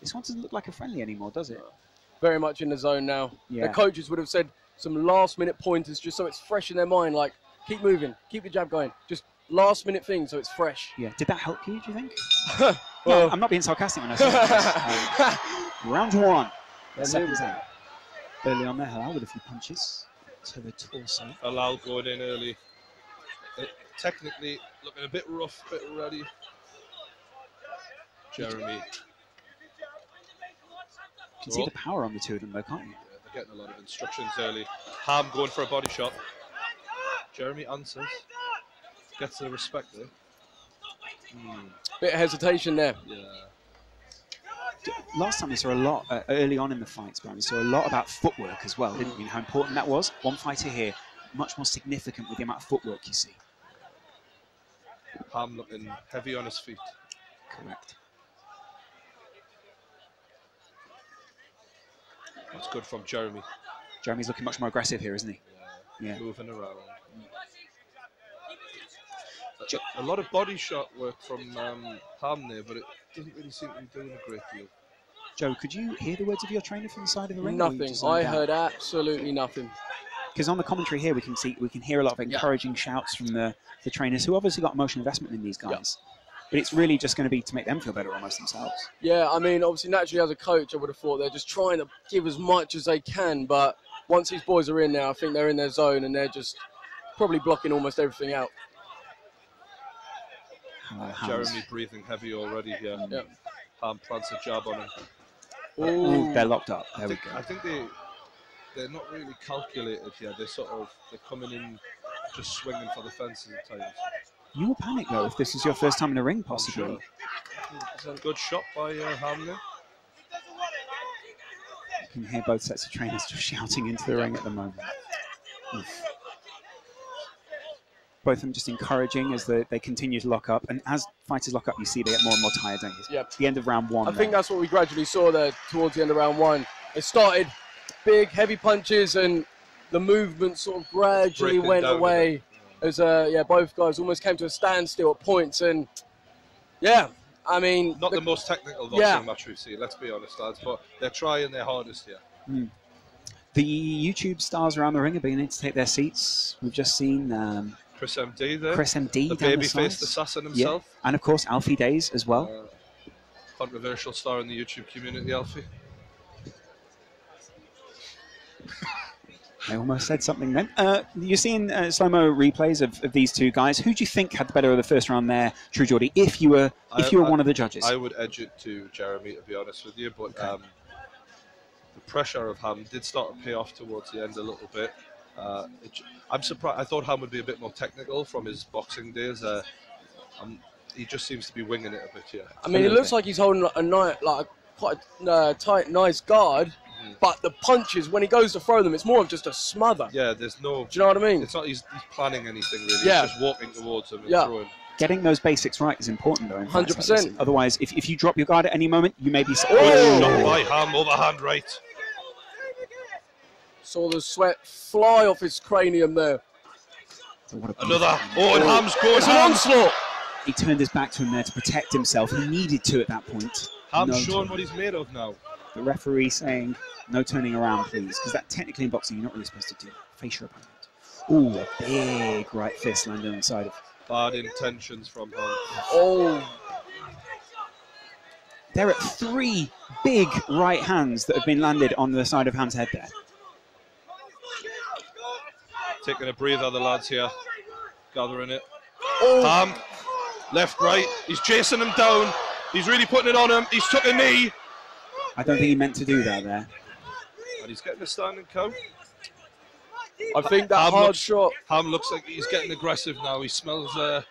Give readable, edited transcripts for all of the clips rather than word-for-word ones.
This one doesn't look like a friendly anymore, does it? Very much in the zone now. Yeah. Their coaches would have said some last-minute pointers just so it's fresh in their mind, like, keep moving, keep the jab going. Just last-minute things so it's fresh. Yeah. Did that help you, do you think? Well, no, I'm not being sarcastic when I say that. Round one. Seconds out. Early on there, Halal with a few punches to the torso. Halal going in early. Technically looking a bit rough, a bit ready. Jeremy. You can see the power on the two of them though, can't you? Yeah, they're getting a lot of instructions early. Ham going for a body shot. Jeremy answers. Gets the respect there. Bit of hesitation there. Yeah. Last time we saw a lot, early on in the fights, Brian, we saw a lot about footwork as well, didn't we? How important that was. One fighter here, much more significant with the amount of footwork you see. Ham looking heavy on his feet. Correct. That's good from Jeremy. Jeremy's looking much more aggressive here, isn't he? Yeah. Moving around. A lot of body shot work from Ham there, but it doesn't really seem to be doing a great deal. Joe, could you hear the words of your trainer from the side of the ring? Nothing. I heard absolutely nothing. Because on the commentary here, we can hear a lot of encouraging shouts from the trainers who obviously got emotional investment in these guys. But it's really just going to be to make them feel better almost themselves. Yeah, I mean, obviously, naturally, as a coach, I would have thought they're just trying to give as much as they can. But once these boys are in there, I think they're in their zone and they're just probably blocking almost everything out. Jeremy breathing heavy already here. Ham plants a jab on him. Ooh, they're locked up. There we go. I think they're not really calculated here. They're coming in just swinging for the fences at times. You will panic though if this is your first time in a ring, possibly. Sure. It's a good shot by Ham there. You can hear both sets of trainers just shouting into the ring at the moment. Oof. Both of them just encouraging as they continue to lock up. And as fighters lock up, you see they get more and more tired, don't you? Yeah. It's the end of round one. I think that's what we gradually saw there towards the end of round one. It started big, heavy punches, and the movement sort of gradually went away. As both guys almost came to a standstill at points. And, I mean... Not the most technical boxing match we've seen, let's be honest, lads, but they're trying their hardest here. The YouTube stars around the ring are beginning to take their seats. We've just seen... Chris MD there. Chris MD, the baby-faced assassin himself. Yeah. And of course, Alfie Days as well. Controversial star in the YouTube community, Alfie. I almost said something then. You're seeing slow-mo replays of these two guys. Who do you think had the better of the first round there, True Geordie, if you were one of the judges? I would edge it to Jeremy, to be honest with you, but the pressure of Ham did start to pay off towards the end a little bit. I'm surprised. I thought Ham would be a bit more technical from his boxing days. He just seems to be winging it a bit here. I mean, it looks like he's holding quite a tight, nice guard. But the punches, when he goes to throw them, it's more of just a smother. Yeah, there's no... Do you know what I mean? It's not he's planning anything, really. Yeah. He's just walking towards them and throwing. Getting those basics right is important, though. 100%. Like otherwise, if you drop your guard at any moment, you may be... Shot by Ham, overhand right. Saw the sweat fly off his cranium there. Another. And Ham's going. It's an onslaught. He turned his back to him there to protect himself. He needed to at that point. Ham's showing what he's made of now. The referee saying, no turning around, please. Because that technically in boxing, you're not really supposed to do. Face your opponent. Ooh, a big right fist landing on the side of... Bad intentions from Ham. Oh. There are 3 big right hands that have been landed on the side of Ham's head there. Taking a breather, the lads here. Gathering it. Oh. Ham, left, right. He's chasing him down. He's really putting it on him. He's took a knee. I don't think he meant to do that there. And he's getting a standing count. I think that hard shot. Ham looks like he's getting aggressive now. He smells a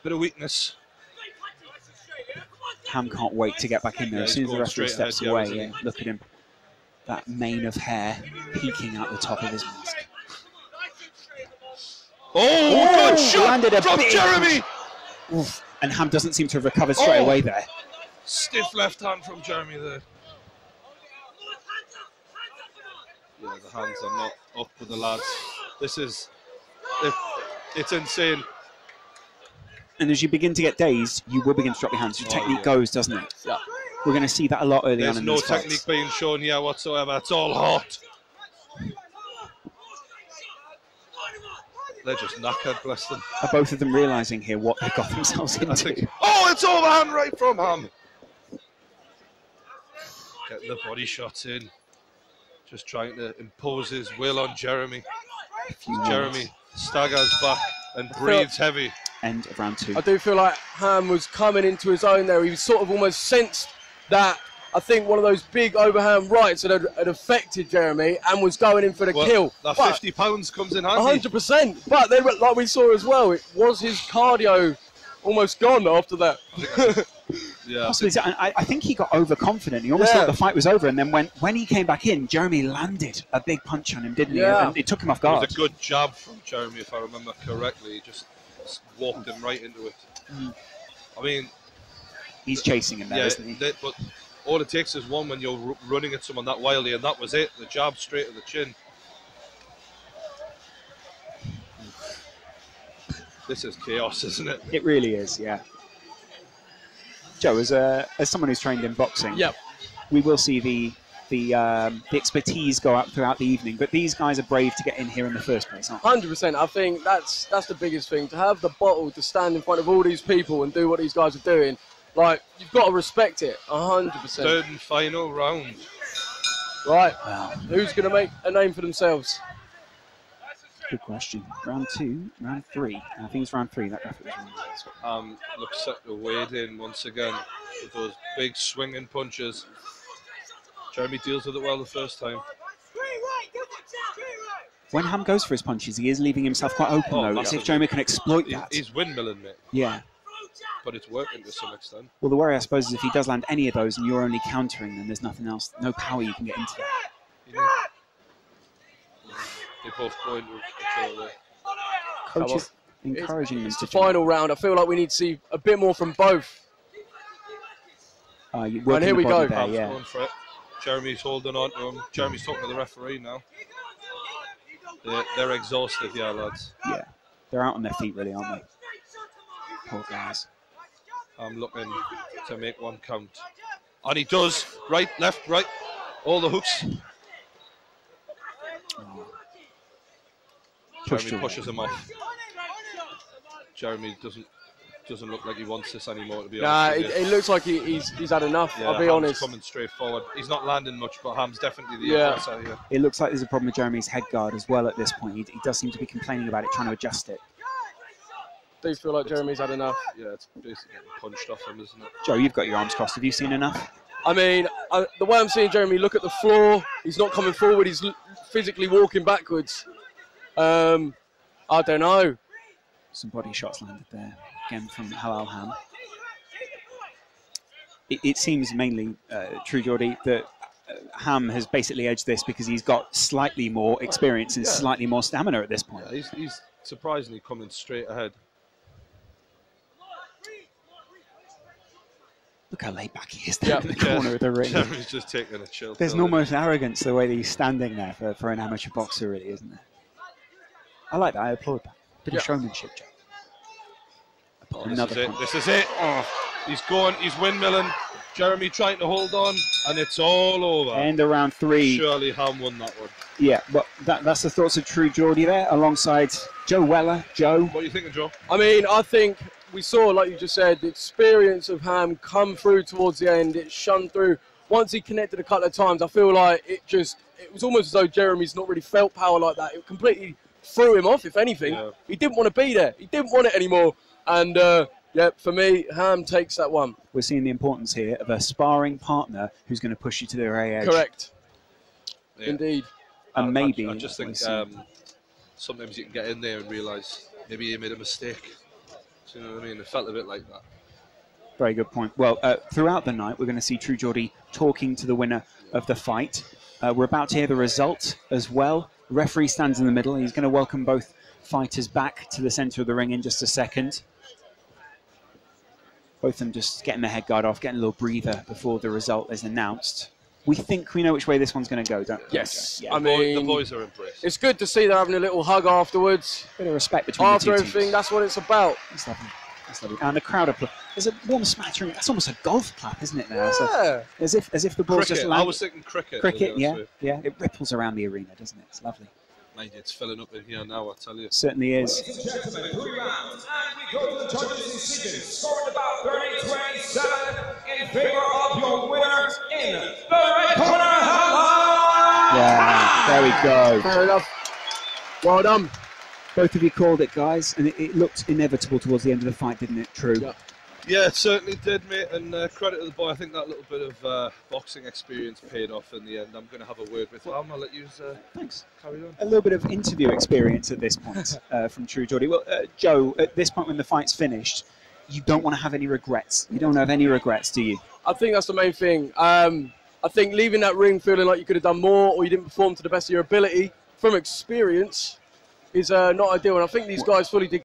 bit of weakness. Ham can't wait to get back in there. As soon as the referee steps away, look at him. That mane of hair peeking out the top of his mask. Oh, good shot landed a from big Jeremy. Oof. And Ham doesn't seem to have recovered straight away there. Stiff left hand from Jeremy there. Yeah, the hands are not up with the lads. This is, it's insane. And as you begin to get dazed, you will begin to drop your hands. Your technique goes, doesn't it? Yeah. We're going to see that a lot early There's on in no these fights. technique being shown here whatsoever. It's all hot. They're just knackered, bless them. Are both of them realising here what they've got themselves into? Oh, it's overhand right from Ham. Getting the body shots in. Just trying to impose his will on Jeremy. Jeremy staggers back and breathes heavy. End of round 2. I do feel like Ham was coming into his own there. He was sort of almost sensed that, I think, one of those big overhand rights that had affected Jeremy and was going in for the kill. That 50 pounds comes in handy. 100%. But then, like we saw as well, it was his cardio almost gone after that. Yeah. Possibly, I think he got overconfident. He almost thought the fight was over, and then when he came back in, Jeremy landed a big punch on him, didn't he? And it took him off guard. It was a good jab from Jeremy, if I remember correctly. He just walked him right into it. I mean, he's chasing him there, isn't he? But all it takes is one when you're running at someone that wildly, and that was it. The jab straight to the chin. This is chaos, isn't it? It really is, yeah. Joe, as someone who's trained in boxing, we will see the expertise go out throughout the evening, but these guys are brave to get in here in the first place, aren't they? 100%. I think that's the biggest thing, to have the bottle to stand in front of all these people and do what these guys are doing. Like, you've got to respect it, 100%. Third and final round. Right. Wow. Who's going to make a name for themselves? Good question. Round 2, round 3. I think it's round 3. That definitely was looks set to wade in once again with those big swinging punches. Jeremy deals with it well the first time. When Ham goes for his punches, he is leaving himself quite open, though. Let's see if Jeremy can exploit that. He's windmilling, mate. Yeah. But it's working to some extent. Well, the worry, I suppose, is if he does land any of those and you're only countering them, there's nothing else, no power you can get into that. They both go into each other. Coach is encouraging them to the final round. I feel like we need to see a bit more from both. And here we go. There, yeah. Going for it. Jeremy's holding on to him. Jeremy's talking to the referee now. They're exhausted here, lads. Yeah. They're out on their feet, really, aren't they? Poor guys. I'm looking to make one count. And he does. Right, left, right. All the hooks. Jeremy pushes him off. Jeremy doesn't look like he wants this anymore, to be honest. Nah, it looks like he's had enough, I'll be honest. Coming straight forward. He's not landing much, but Ham's definitely the aggressor here. It looks like there's a problem with Jeremy's head guard as well at this point. He does seem to be complaining about it, trying to adjust it. Do you feel like Jeremy's had enough? Yeah, it's basically getting punched off him, isn't it? Joe, you've got your arms crossed. Have you seen enough? I mean, the way I'm seeing Jeremy look at the floor, he's not coming forward, he's physically walking backwards. I don't know. Some body shots landed there, again from Halal Ham. It seems mainly, True Geordie, that Ham has basically edged this because he's got slightly more experience and slightly more stamina at this point. Yeah, he's surprisingly coming straight ahead. Look how laid back he is there in the corner of the ring. Jeremy's just taking a chill. There's almost arrogance the way that he's standing there for an amateur boxer, really, isn't there? I like that. I applaud that. Bit of showmanship, Joe. This is it. Oh, he's going. He's windmilling. Jeremy trying to hold on, and it's all over. End of round 3. Surely Ham won that one. Yeah, well, that's the thoughts of True Geordie there, alongside Joe Weller. Joe, what are you thinking, Joe? I mean, I think we saw, like you just said, the experience of Ham come through towards the end. It shone through. Once he connected a couple of times, I feel like it was almost as though Jeremy's not really felt power like that. It completely threw him off, if anything. Yeah. He didn't want to be there. He didn't want it anymore. And for me, Ham takes that one. We're seeing the importance here of a sparring partner who's going to push you to the very edge. Correct. Yeah. Indeed. And maybe... I just think sometimes you can get in there and realise maybe you made a mistake. Do you know what I mean? It felt a bit like that. Very good point. Well, throughout the night, we're going to see True Geordie talking to the winner of the fight. We're about to hear the result as well. The referee stands in the middle. He's going to welcome both fighters back to the centre of the ring in just a second. Both of them just getting their head guard off, getting a little breather before the result is announced. We think we know which way this one's going to go, don't we? Yes. Yeah. I mean, the boys are impressed. It's good to see they're having a little hug afterwards. Bit of respect between the two everything, teams. that's what it's about. It's lovely. That's lovely. And the crowd applause. There's a warm smattering. That's almost a golf clap, isn't it? Now, Yeah. so as if the ball's Cricket. just I landed. was thinking cricket. Cricket, yeah, yeah. It ripples around the arena, doesn't it? It's lovely. Mate, it's filling up in here now, I tell you. Certainly is. Ladies and gentlemen, 3 rounds, and we go to the judges' decision, scoring about 30-27 in favor of your winner in the red corner. Yeah, there we go. Fair enough. Well done. Both of you called it, guys, and it looked inevitable towards the end of the fight, didn't it? True. Yeah. Yeah, it certainly did, mate, and credit to the boy. I think that little bit of boxing experience paid off in the end. I'm going to have a word with Ham. I'll let you Thanks. carry on. A little bit of interview experience at this point from True Geordie. Well, Joe, at this point when the fight's finished, you don't want to have any regrets. You don't have any regrets, do you? I think that's the main thing. I think leaving that ring feeling like you could have done more or you didn't perform to the best of your ability from experience is not ideal. And I think these guys fully did